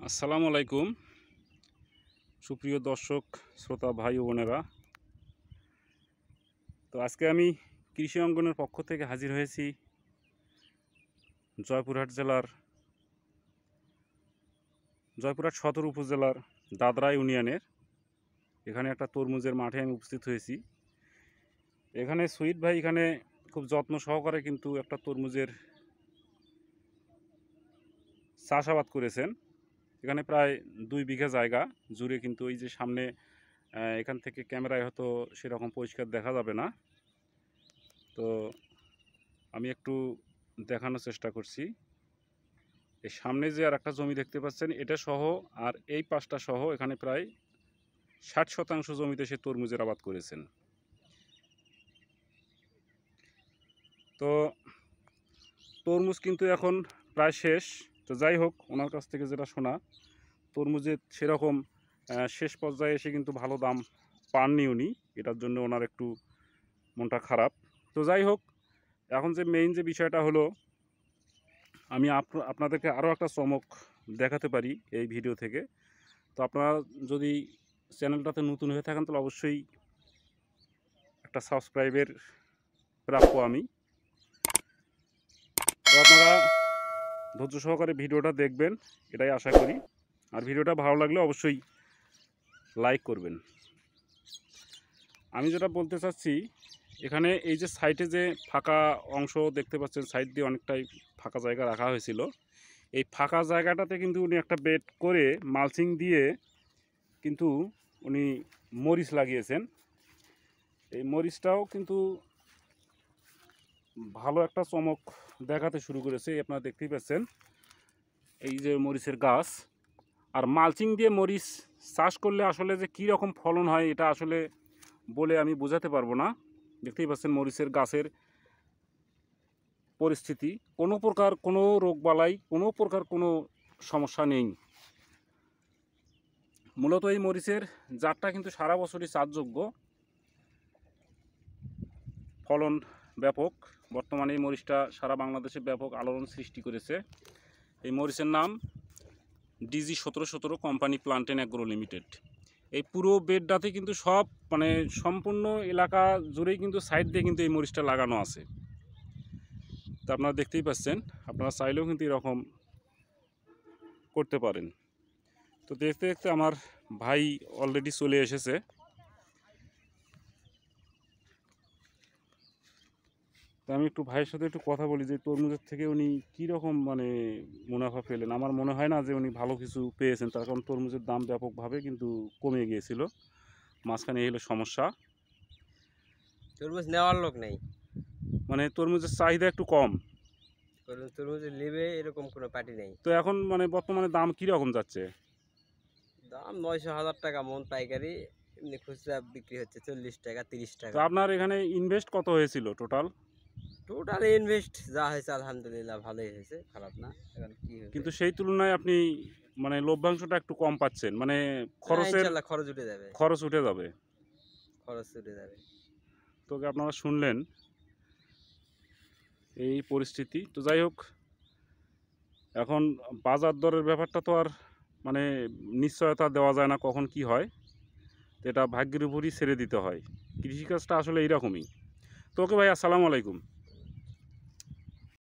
আসসালামু আলাইকুম সুপ্রিয় দর্শক শ্রোতা ভাই ও বোনেরা। তো আজকে আমি কৃষি অঙ্গনের পক্ষ থেকে হাজির হয়েছি জয়পুরহাট সদর উপজেলার দাদরা ইউনিয়নের। এখানে একটা তরমুজের মাঠে আমি উপস্থিত হয়েছি। এখানে সুইট ভাই এখানে খুব যত্ন সহকারে কিন্তু একটা তরমুজের চাষাবাদ করেছেন। এখানে প্রায় 2 বিঘা জায়গা জুড়ে, কিন্তু এই যে সামনে এখান থেকে ক্যামেরায় হয়তো সেরকম পরিষ্কার দেখা যাবে না, তো আমি একটু দেখানোর চেষ্টা করছি। এই সামনে যে আর একটা জমি দেখতে পাচ্ছেন এটা সহ আর এই পাশটা সহ এখানে প্রায় 60% জমিতে সে তরমুজের আবাদ করেছেন। তো তরমুজ কিন্তু এখন প্রায় শেষ। তো যাই হোক, ওনার কাছ থেকে যেটা শোনা, তরমুজের সেরকম শেষ পর্যায়ে এসে কিন্তু ভালো দাম পাননি উনি, এটার জন্য ওনার একটু মনটা খারাপ। তো যাই হোক, এখন যে মেইন যে বিষয়টা হলো, আমি আপনাদেরকে আরও একটা চমক দেখাতে পারি এই ভিডিও থেকে। তো আপনারা যদি চ্যানেলটাতে নতুন হয়ে থাকেন তাহলে অবশ্যই একটা সাবস্ক্রাইবের প্রাপ্য আমি। তো আপনারা ধৈর্য সহকারে ভিডিওটা দেখবেন এটাই আশা করি। আর ভিডিওটা ভালো লাগলে অবশ্যই লাইক করবেন। আমি যেটা বলতে চাচ্ছি, এখানে এই যে সাইডে যে ফাঁকা অংশ দেখতে পাচ্ছেন, সাইড দিয়ে অনেকটাই ফাঁকা জায়গা রাখা হয়েছিল। এই ফাঁকা জায়গাটাতে কিন্তু উনি একটা বেড করে মালচিং দিয়ে কিন্তু উনি মরিচ লাগিয়েছেন। এই মরিচটাও কিন্তু ভালো একটা চমক দেখাতে শুরু করেছে, আপনারা দেখতেই পাচ্ছেন এই যে মরিচের গাছ। আর মালচিং দিয়ে মরিচ চাষ করলে আসলে যে কী রকম ফলন হয় এটা আসলে বলে আমি বোঝাতে পারবো না। দেখতেই পাচ্ছেন মরিচের গাছের পরিস্থিতি, কোনো প্রকার কোনো রোগবালাই, কোনো প্রকার কোনো সমস্যা নেই। মূলত এই মরিচের জাতটা কিন্তু সারা বছরই চাষযোগ্য, ফলন ব্যাপক। বর্তমানে এই মরিচটা সারা বাংলাদেশে ব্যাপক আলোড়ন সৃষ্টি করেছে। এই মরিচের নাম ডিজি 1717 কোম্পানি প্লান্টেন অ্যাগ্রো লিমিটেড। এই পুরো বেডটাতে কিন্তু সব মানে সম্পূর্ণ এলাকা জুড়েই কিন্তু সাইড দিয়ে কিন্তু এই মরিচটা লাগানো আছে। তা আপনারা দেখতেই পাচ্ছেন, আপনারা চাইলেও কিন্তু এরকম করতে পারেন। তো দেখতে দেখতে আমার ভাই অলরেডি চলে এসেছে। তো আমি একটু ভাইয়ের সাথে একটু কথা বলি যে তরমুজের থেকে উনি কীরকম মানে মুনাফা পেলেন। আমার মনে হয় না যে উনি ভালো কিছু পেয়েছেন, তার কারণ তরমুজের দাম ব্যাপকভাবে কিন্তু কমে গিয়েছিল, মাঝখানে এই হলো সমস্যা। তরমুজ নেওয়ার লোক নেই, মানে তরমুজের চাহিদা একটু কম। তরমুজ নেবে এরকম কোনো পার্টি নেই। তো এখন মানে বর্তমানে দাম কীরকম যাচ্ছে? দাম 900,000 টাকা মন পাইকারি, এমনি খুচরা বিক্রি হচ্ছে 40 টাকা 30 তো টাকা। আপনার এখানে ইনভেস্ট কত হয়েছিল টোটাল? টোটাল ইনভেস্ট যা হয়েছে আলহামদুলিল্লাহ ভালোই হয়েছে, খারাপ না। এখন কি হয়েছে, কিন্তু সেই তুলনায় আপনি মানে লভ্যাংশটা একটু কম পাচ্ছেন, মানে ইনশাল্লাহ খরচ উঠে যাবে, খরচ উঠে যাবে। খরচ উঠে যাবে। তোকে আপনারা শুনলেন এই পরিস্থিতি। তো যাই হোক, এখন বাজার দরের ব্যাপারটা তো আর মানে নিশ্চয়তা দেওয়া যায় না কখন কি হয়, তো এটা ভাগ্যের উপরই ছেড়ে দিতে হয়। কৃষিকাজটা আসলে এইরকমই। তো ওকে ভাই, আসসালামু আলাইকুম।